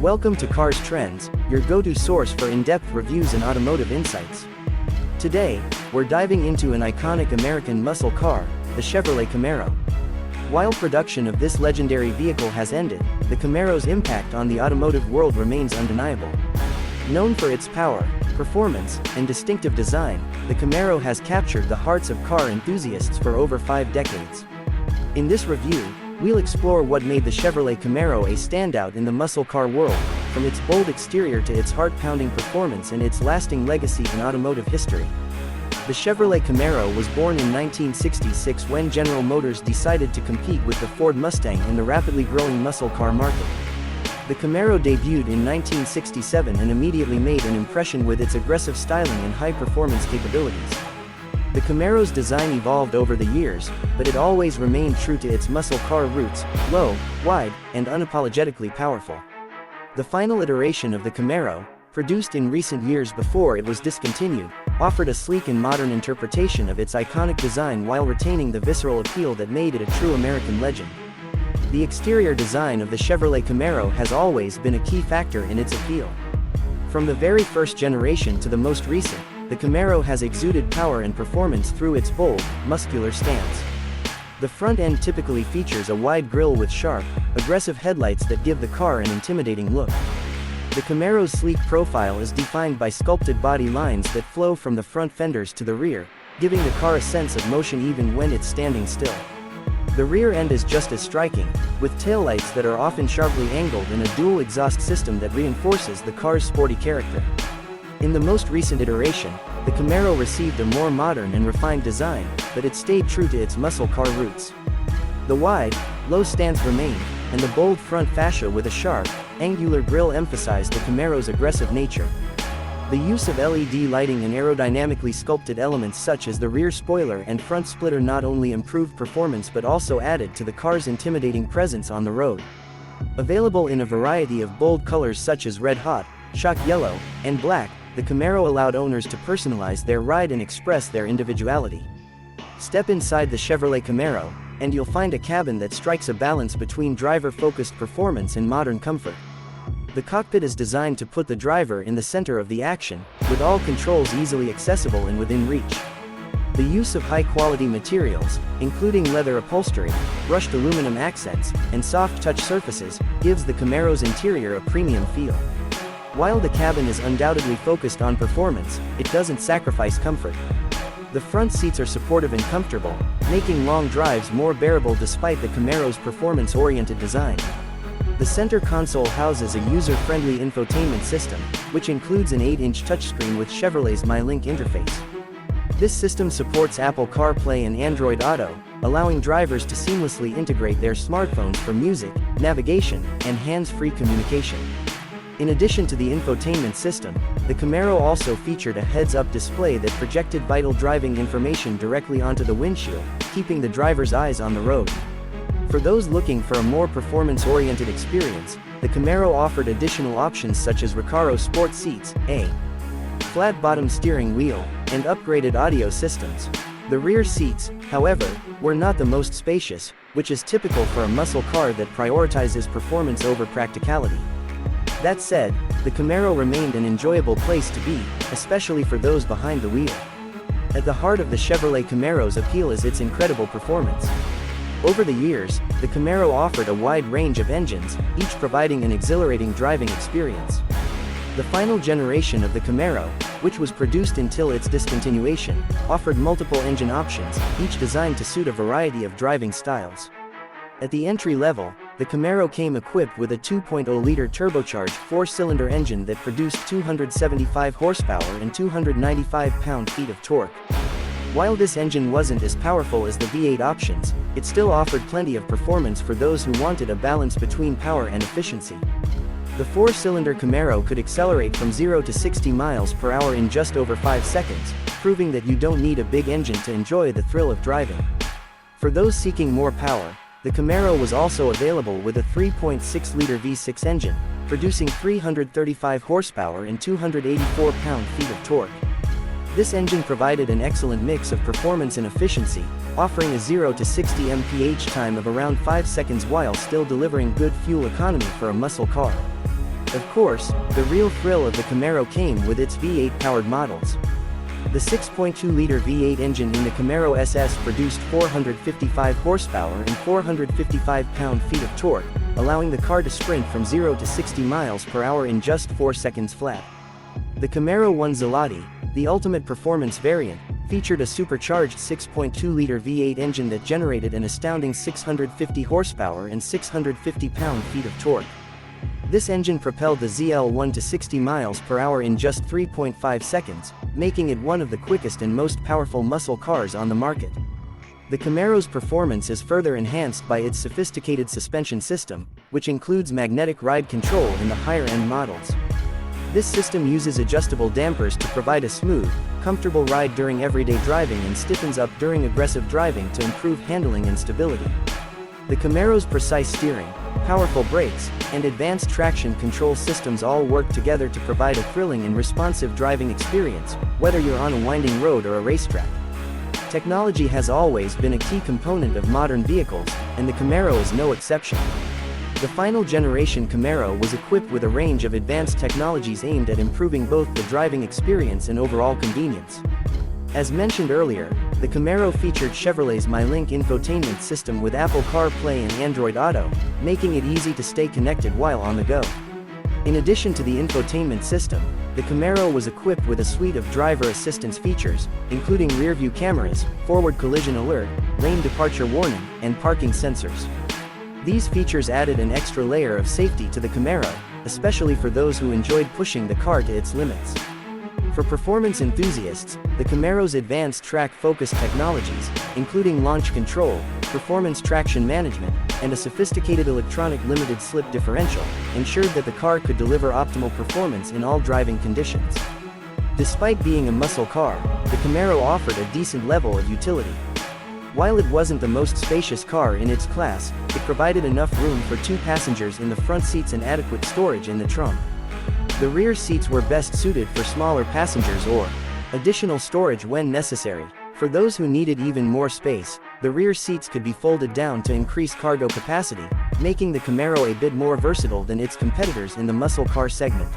Welcome to Cars Trends, your go-to source for in-depth reviews and automotive insights. Today, we're diving into an iconic American muscle car, the Chevrolet Camaro. While production of this legendary vehicle has ended, the Camaro's impact on the automotive world remains undeniable. Known for its power, performance, and distinctive design, the Camaro has captured the hearts of car enthusiasts for over 5 decades. In this review, we'll explore what made the Chevrolet Camaro a standout in the muscle car world, from its bold exterior to its heart-pounding performance and its lasting legacy in automotive history. The Chevrolet Camaro was born in 1966 when General Motors decided to compete with the Ford Mustang in the rapidly growing muscle car market. The Camaro debuted in 1967 and immediately made an impression with its aggressive styling and high-performance capabilities. The Camaro's design evolved over the years, but it always remained true to its muscle car roots: low, wide, and unapologetically powerful. The final iteration of the Camaro, produced in recent years before it was discontinued, offered a sleek and modern interpretation of its iconic design while retaining the visceral appeal that made it a true American legend. The exterior design of the Chevrolet Camaro has always been a key factor in its appeal. From the very first generation to the most recent, the Camaro has exuded power and performance through its bold, muscular stance. The front end typically features a wide grille with sharp, aggressive headlights that give the car an intimidating look. The Camaro's sleek profile is defined by sculpted body lines that flow from the front fenders to the rear, giving the car a sense of motion even when it's standing still. The rear end is just as striking, with taillights that are often sharply angled and a dual exhaust system that reinforces the car's sporty character. In the most recent iteration, the Camaro received a more modern and refined design, but it stayed true to its muscle car roots. The wide, low stance remained, and the bold front fascia with a sharp, angular grille emphasized the Camaro's aggressive nature. The use of LED lighting and aerodynamically sculpted elements such as the rear spoiler and front splitter not only improved performance but also added to the car's intimidating presence on the road. Available in a variety of bold colors such as red hot, shock yellow, and black, the Camaro allowed owners to personalize their ride and express their individuality. Step inside the Chevrolet Camaro, and you'll find a cabin that strikes a balance between driver-focused performance and modern comfort. The cockpit is designed to put the driver in the center of the action, with all controls easily accessible and within reach. The use of high-quality materials, including leather upholstery, brushed aluminum accents, and soft touch surfaces, gives the Camaro's interior a premium feel. While the cabin is undoubtedly focused on performance, it doesn't sacrifice comfort. The front seats are supportive and comfortable, making long drives more bearable despite the Camaro's performance-oriented design. The center console houses a user-friendly infotainment system, which includes an 8-inch touchscreen with Chevrolet's MyLink interface. This system supports Apple CarPlay and Android Auto, allowing drivers to seamlessly integrate their smartphones for music, navigation, and hands-free communication. In addition to the infotainment system, the Camaro also featured a heads-up display that projected vital driving information directly onto the windshield, keeping the driver's eyes on the road. For those looking for a more performance-oriented experience, the Camaro offered additional options such as Recaro sport seats, a flat-bottom steering wheel, and upgraded audio systems. The rear seats, however, were not the most spacious, which is typical for a muscle car that prioritizes performance over practicality. That said, the Camaro remained an enjoyable place to be, especially for those behind the wheel. At the heart of the Chevrolet Camaro's appeal is its incredible performance. Over the years, the Camaro offered a wide range of engines, each providing an exhilarating driving experience. The final generation of the Camaro, which was produced until its discontinuation, offered multiple engine options, each designed to suit a variety of driving styles. At the entry level, the Camaro came equipped with a 2.0-liter turbocharged 4-cylinder engine that produced 275 horsepower and 295 pound-feet of torque. While this engine wasn't as powerful as the V8 options, it still offered plenty of performance for those who wanted a balance between power and efficiency. The 4-cylinder Camaro could accelerate from 0 to 60 miles per hour in just over 5 seconds, proving that you don't need a big engine to enjoy the thrill of driving. For those seeking more power, the Camaro was also available with a 3.6-liter V6 engine, producing 335 horsepower and 284 pound-feet of torque. This engine provided an excellent mix of performance and efficiency, offering a 0 to 60 mph time of around 5 seconds while still delivering good fuel economy for a muscle car. Of course, the real thrill of the Camaro came with its V8 powered models. The 6.2-liter V8 engine in the Camaro SS produced 455 horsepower and 455 pound-feet of torque, allowing the car to sprint from 0 to 60 miles per hour in just 4 seconds flat. The Camaro 1 Zelati, the ultimate performance variant, featured a supercharged 6.2-liter V8 engine that generated an astounding 650 horsepower and 650 pound-feet of torque. This engine propelled the ZL1 to 60 miles per hour in just 3.5 seconds, making it one of the quickest and most powerful muscle cars on the market. The Camaro's performance is further enhanced by its sophisticated suspension system, which includes magnetic ride control in the higher-end models. This system uses adjustable dampers to provide a smooth, comfortable ride during everyday driving and stiffens up during aggressive driving to improve handling and stability. The Camaro's precise steering, powerful brakes, and advanced traction control systems all work together to provide a thrilling and responsive driving experience, whether you're on a winding road or a racetrack. Technology has always been a key component of modern vehicles, and the Camaro is no exception. The final generation Camaro was equipped with a range of advanced technologies aimed at improving both the driving experience and overall convenience. As mentioned earlier, the Camaro featured Chevrolet's MyLink infotainment system with Apple CarPlay and Android Auto, making it easy to stay connected while on the go. In addition to the infotainment system, the Camaro was equipped with a suite of driver assistance features, including rear-view cameras, forward collision alert, lane departure warning, and parking sensors. These features added an extra layer of safety to the Camaro, especially for those who enjoyed pushing the car to its limits. For performance enthusiasts, the Camaro's advanced track-focused technologies, including launch control, performance traction management, and a sophisticated electronic limited slip differential, ensured that the car could deliver optimal performance in all driving conditions. Despite being a muscle car, the Camaro offered a decent level of utility. While it wasn't the most spacious car in its class, it provided enough room for 2 passengers in the front seats and adequate storage in the trunk. The rear seats were best suited for smaller passengers or additional storage when necessary. For those who needed even more space, the rear seats could be folded down to increase cargo capacity, making the Camaro a bit more versatile than its competitors in the muscle car segment.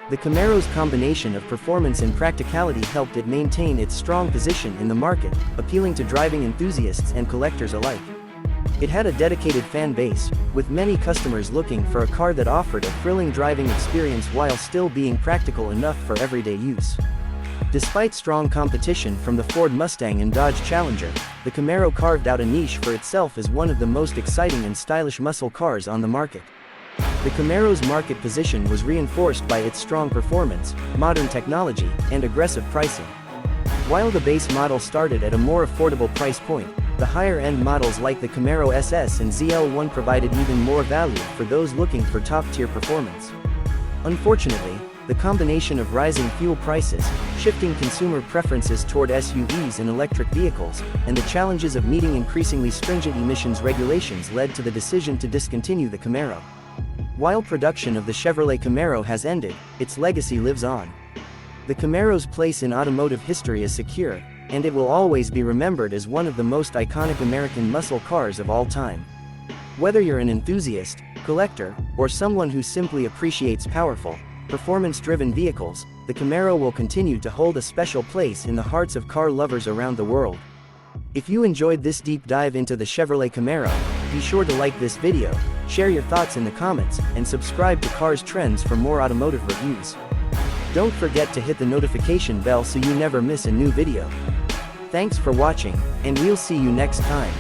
The Camaro's combination of performance and practicality helped it maintain its strong position in the market, appealing to driving enthusiasts and collectors alike. It had a dedicated fan base, with many customers looking for a car that offered a thrilling driving experience while still being practical enough for everyday use. Despite strong competition from the Ford Mustang and Dodge Challenger, the Camaro carved out a niche for itself as one of the most exciting and stylish muscle cars on the market. The Camaro's market position was reinforced by its strong performance, modern technology, and aggressive pricing. While the base model started at a more affordable price point, the higher-end models like the Camaro SS and ZL1 provided even more value for those looking for top-tier performance. Unfortunately, the combination of rising fuel prices, shifting consumer preferences toward SUVs and electric vehicles, and the challenges of meeting increasingly stringent emissions regulations led to the decision to discontinue the Camaro. While production of the Chevrolet Camaro has ended, its legacy lives on. The Camaro's place in automotive history is secure, and it will always be remembered as one of the most iconic American muscle cars of all time. Whether you're an enthusiast, collector, or someone who simply appreciates powerful, performance-driven vehicles, the Camaro will continue to hold a special place in the hearts of car lovers around the world. If you enjoyed this deep dive into the Chevrolet Camaro, be sure to like this video, share your thoughts in the comments, and subscribe to Cars Trends for more automotive reviews. Don't forget to hit the notification bell so you never miss a new video. Thanks for watching, and we'll see you next time.